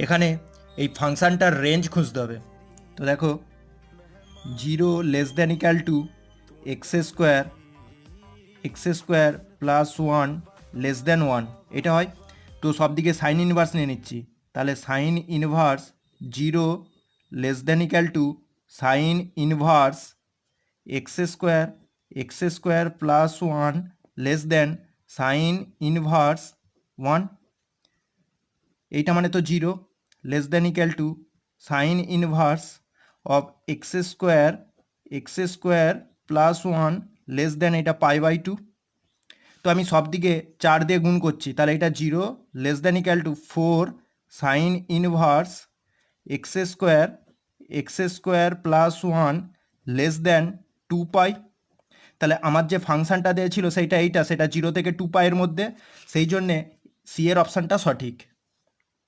এখানে এই ফাংশানটার রেঞ্জ খুঁজতে হবে। তো দেখো 0 less than equal to x square plus 1 less than 1 এটা হয়। তো সব দিকে সাইন ইনভার্স নিয়ে নিচ্ছি, তাহলে sign inverse 0 less than equal to sign inverse x square plus 1 less than sign inverse 1, এইটা মানে তো 0 less than equal to sign inverse of x square plus 1 less than এটা পাই বাই 2। তো আমি সব দিকে 4 দিয়ে গুণ করছি, তাহলে এটা 0 less than equal to 4 sign inverse x square plus 1 less than 2 পাই। তাহলে আমার যে ফাংশানটা দিয়েছিল সেইটা এইটা, সেটা 0 থেকে 2 পাইয়ের মধ্যে, সেই জন্যে সি এর অপশানটা সঠিক।